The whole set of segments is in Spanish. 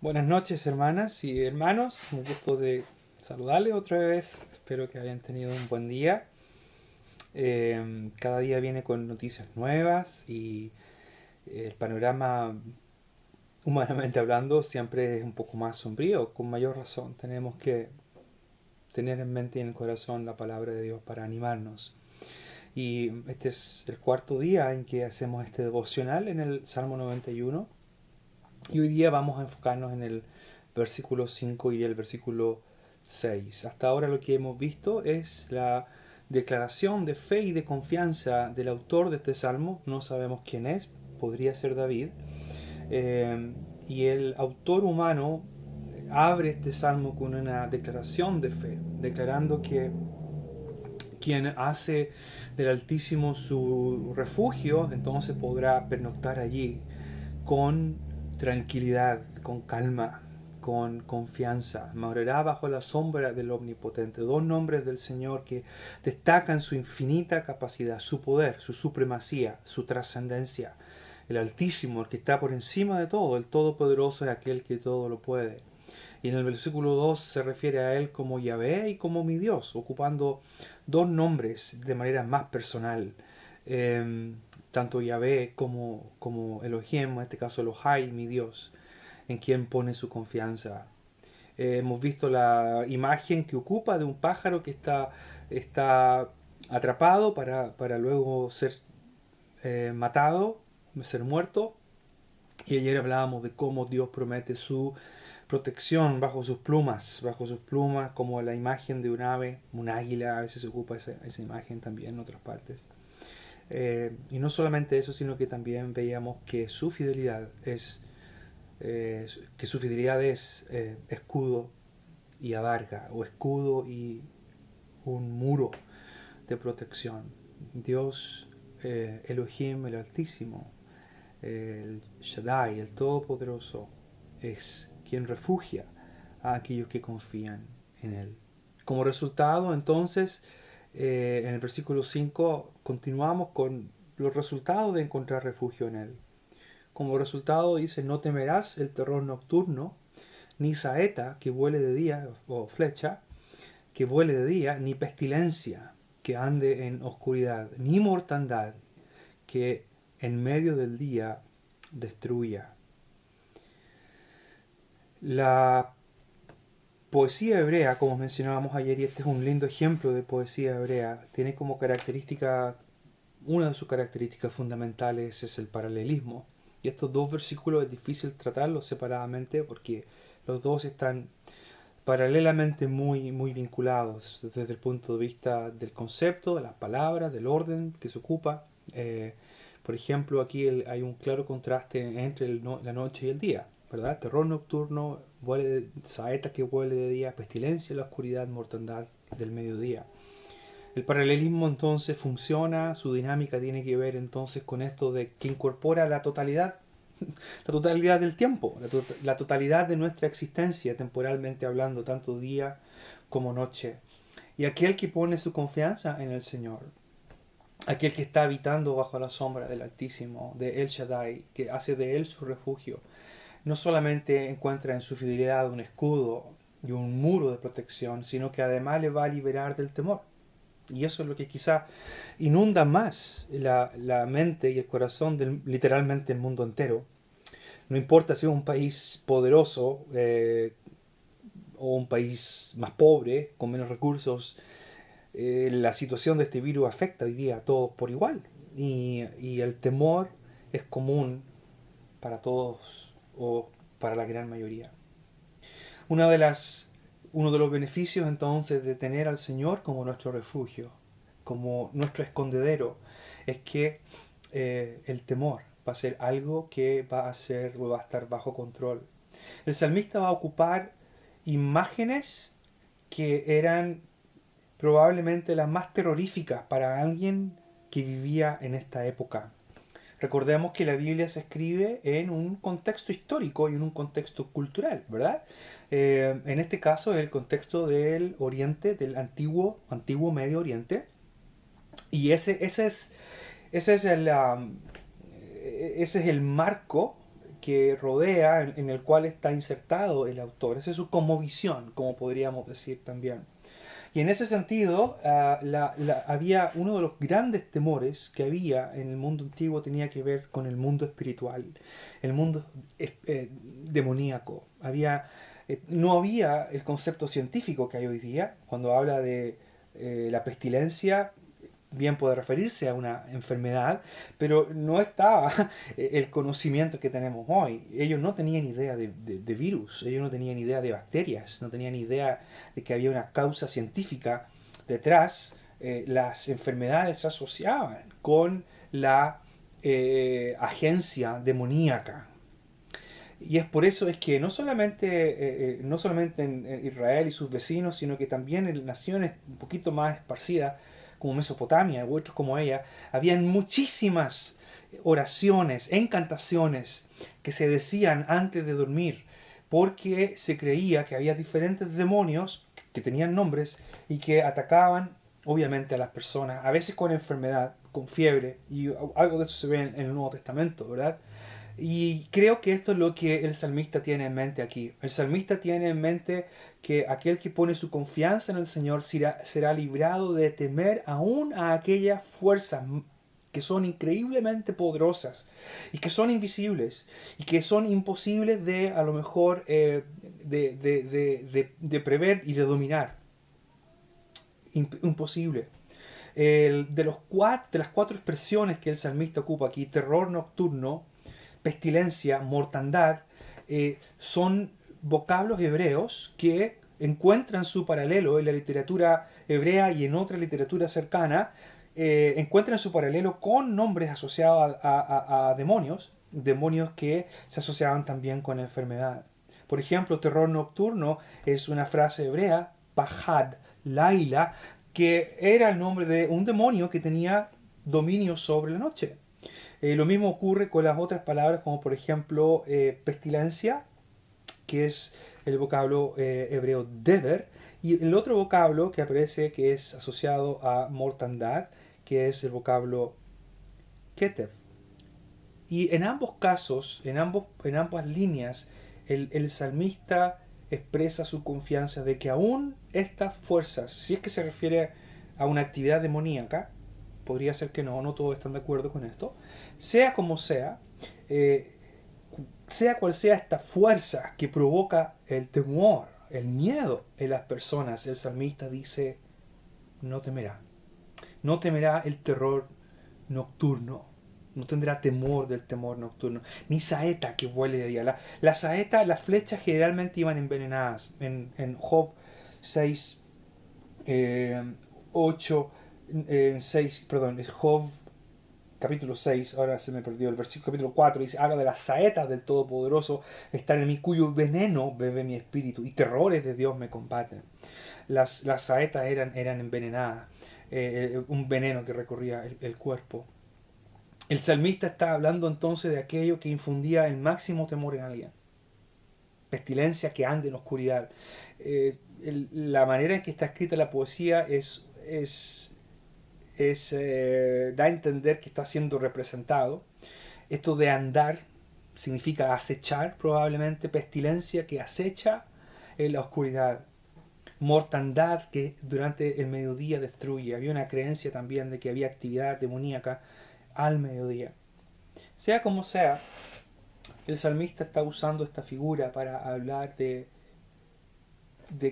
Buenas noches, hermanas y hermanos. Un gusto de saludarles otra vez. Espero que hayan tenido un buen día. Cada día viene con noticias nuevas y el panorama, humanamente hablando, siempre es un poco más sombrío. Con mayor razón, tenemos que tener en mente y en el corazón la palabra de Dios para animarnos. Y este es el cuarto día en que hacemos este devocional en el Salmo 91. Y hoy día vamos a enfocarnos en el versículo 5 y el versículo 6. Hasta ahora lo que hemos visto es la declaración de fe y de confianza del autor de este salmo. No sabemos quién es, podría ser David. Eh, y el autor humano abre este salmo con una declaración de fe, declarando que quien hace del Altísimo su refugio, entonces podrá pernoctar allí con tranquilidad, con calma, con confianza. Morará bajo la sombra del Omnipotente. Dos nombres del Señor que destacan su infinita capacidad, su poder, su supremacía, su trascendencia. El Altísimo, el que está por encima de todo, el Todopoderoso es aquel que todo lo puede. Y en el versículo 2 se refiere a él como Yahvé y como mi Dios, ocupando dos nombres de manera más personal. Eh, Tanto Yahvé como Elohim, en este caso Elohai, mi Dios, en quien pone su confianza. Hemos visto la imagen que ocupa de un pájaro que está atrapado para luego ser matado, ser muerto. Y ayer hablábamos de cómo Dios promete su protección bajo sus plumas, como la imagen de un ave, un águila, a veces se ocupa esa imagen también en otras partes. Y no solamente eso, sino que también veíamos que su fidelidad es escudo y adarga, o escudo y un muro de protección. Dios, Elohim, el Altísimo, el Shaddai, el Todopoderoso, es quien refugia a aquellos que confían en Él. Como resultado, entonces, en el versículo 5 continuamos con los resultados de encontrar refugio en Él. Como resultado dice, no temerás el terror nocturno, ni saeta que vuele de día, o flecha, que vuele de día, ni pestilencia que ande en oscuridad, ni mortandad que en medio del día destruya. La poesía hebrea, como mencionábamos ayer, y este es un lindo ejemplo de poesía hebrea, tiene como característica, una de sus características fundamentales es el paralelismo. Y estos dos versículos es difícil tratarlos separadamente porque los dos están paralelamente muy vinculados desde el punto de vista del concepto, de las palabras, del orden que se ocupa. Por ejemplo, aquí hay un claro contraste entre la noche y el día, ¿verdad? Terror nocturno, saeta que vuele de día, pestilencia en la oscuridad, mortandad del mediodía. El paralelismo entonces funciona, su dinámica tiene que ver entonces con esto de que incorpora la totalidad del tiempo, la totalidad de nuestra existencia, temporalmente hablando, tanto día como noche. Y aquel que pone su confianza en el Señor, aquel que está habitando bajo la sombra del Altísimo, de El Shaddai, que hace de él su refugio, no solamente encuentra en su fidelidad un escudo y un muro de protección, sino que además le va a liberar del temor. Y eso es lo que quizá inunda más la mente y el corazón de literalmente el mundo entero. No importa si es un país poderoso o un país más pobre, con menos recursos, la situación de este virus afecta hoy día a todos por igual. Y el temor es común para todos o para la gran mayoría. Una de las, Uno de los beneficios entonces de tener al Señor como nuestro refugio, como nuestro escondedero, es que el temor va a ser algo que va a estar bajo control. El salmista va a ocupar imágenes que eran probablemente las más terroríficas para alguien que vivía en esta época. Recordemos que la Biblia se escribe en un contexto histórico y en un contexto cultural, ¿verdad? En este caso es el contexto del Oriente, del antiguo Medio Oriente. Y ese es el marco que rodea, en el cual está insertado el autor. Esa es su cosmovisión, como podríamos decir también. Y en ese sentido, había uno de los grandes temores que había en el mundo antiguo tenía que ver con el mundo espiritual, el mundo demoníaco. No había el concepto científico que hay hoy día. Cuando habla de la pestilencia, bien puede referirse a una enfermedad, pero no estaba el conocimiento que tenemos hoy. Ellos no tenían idea de virus, ellos no tenían idea de bacterias, no tenían idea de que había una causa científica detrás. Las enfermedades se asociaban con la agencia demoníaca. Y es por eso es que no solamente en Israel y sus vecinos, sino que también en naciones un poquito más esparcidas, como Mesopotamia u otros como ella, habían muchísimas oraciones, encantaciones que se decían antes de dormir, porque se creía que había diferentes demonios que tenían nombres y que atacaban obviamente a las personas, a veces con enfermedad, con fiebre, y algo de eso se ve en el Nuevo Testamento, ¿verdad? Y creo que esto es lo que el salmista tiene en mente aquí. El salmista tiene en mente que aquel que pone su confianza en el Señor será librado de temer aún a aquellas fuerzas que son increíblemente poderosas y que son invisibles y que son imposibles de a lo mejor de prever y de dominar. Imposible. De las cuatro expresiones que el salmista ocupa aquí, terror nocturno, pestilencia, mortandad, son vocablos hebreos que encuentran su paralelo en la literatura hebrea y en otra literatura cercana, encuentran su paralelo con nombres asociados a demonios, demonios que se asociaban también con enfermedad. Por ejemplo, terror nocturno es una frase hebrea, pahad, laila, que era el nombre de un demonio que tenía dominio sobre la noche. Lo mismo ocurre con las otras palabras, como por ejemplo pestilencia, que es el vocablo hebreo dever, y el otro vocablo que aparece que es asociado a mortandad, que es el vocablo ketev. Y en ambos casos, en ambas líneas, el salmista expresa su confianza de que aún estas fuerzas, si es que se refiere a una actividad demoníaca, podría ser que no todos están de acuerdo con esto, sea como sea, sea cual sea esta fuerza que provoca el temor, el miedo en las personas, el salmista dice, no temerá. No temerá el terror nocturno. No tendrá temor del temor nocturno. Ni saeta que vuele de día. La saeta, las flechas generalmente iban envenenadas. En Job 6, 8, en 6, perdón, Job capítulo 6, ahora se me perdió el versículo, capítulo 4, dice, habla de las saetas del Todopoderoso, están en mí, cuyo veneno bebe mi espíritu, y terrores de Dios me combaten. Las saetas eran envenenadas, un veneno que recorría el cuerpo. El salmista está hablando entonces de aquello que infundía el máximo temor en alguien. Pestilencia que ande en oscuridad. La manera en que está escrita la poesía da a entender que está siendo representado. Esto de andar significa acechar, probablemente, pestilencia que acecha en la oscuridad, mortandad que durante el mediodía destruye. Había una creencia también de que había actividad demoníaca al mediodía. Sea como sea, el salmista está usando esta figura para hablar de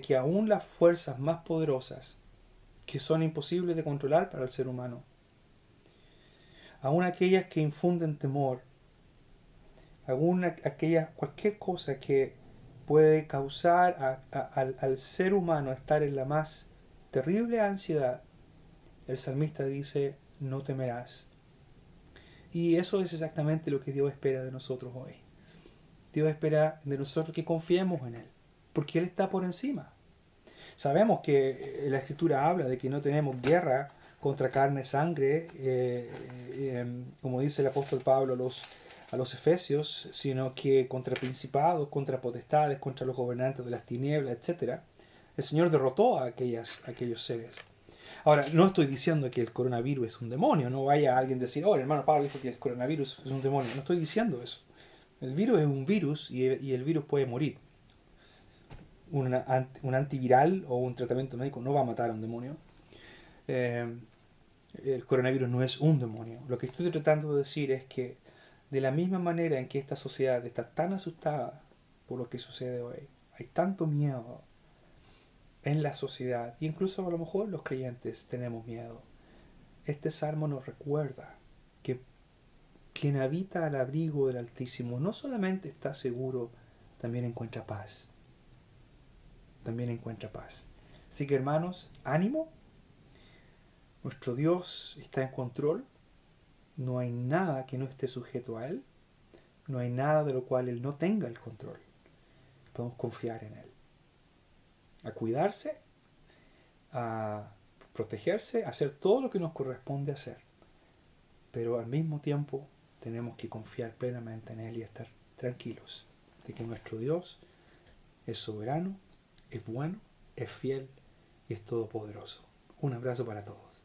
que aún las fuerzas más poderosas, que son imposibles de controlar para el ser humano, aún aquellas que infunden temor, cualquier cosa que puede causar al ser humano estar en la más terrible ansiedad, el salmista dice, no temerás. Y eso es exactamente lo que Dios espera de nosotros hoy. Dios espera de nosotros que confiemos en Él, porque Él está por encima. Sabemos que la Escritura habla de que no tenemos guerra contra carne y sangre, como dice el apóstol Pablo a los Efesios, sino que contra principados, contra potestades, contra los gobernantes de las tinieblas, etc. El Señor derrotó a aquellos seres. Ahora, no estoy diciendo que el coronavirus es un demonio, no vaya alguien a decir, oh, el hermano Pablo dijo que el coronavirus es un demonio, no estoy diciendo eso. El virus es un virus y el virus puede morir. Un antiviral o un tratamiento médico no va a matar a un demonio. Eh, el coronavirus no es un demonio. Lo que estoy tratando de decir es que de la misma manera en que esta sociedad está tan asustada por lo que sucede hoy, hay tanto miedo en la sociedad, e incluso a lo mejor los creyentes tenemos miedo. Este salmo nos recuerda que quien habita al abrigo del Altísimo no solamente está seguro, también encuentra paz. También encuentra paz. Así que hermanos, ánimo. Nuestro Dios está en control. No hay nada que no esté sujeto a Él. No hay nada de lo cual Él no tenga el control. Podemos confiar en Él. A cuidarse, a protegerse, a hacer todo lo que nos corresponde hacer. Pero al mismo tiempo tenemos que confiar plenamente en Él y estar tranquilos de que nuestro Dios es soberano, es bueno, es fiel y es todopoderoso. Un abrazo para todos.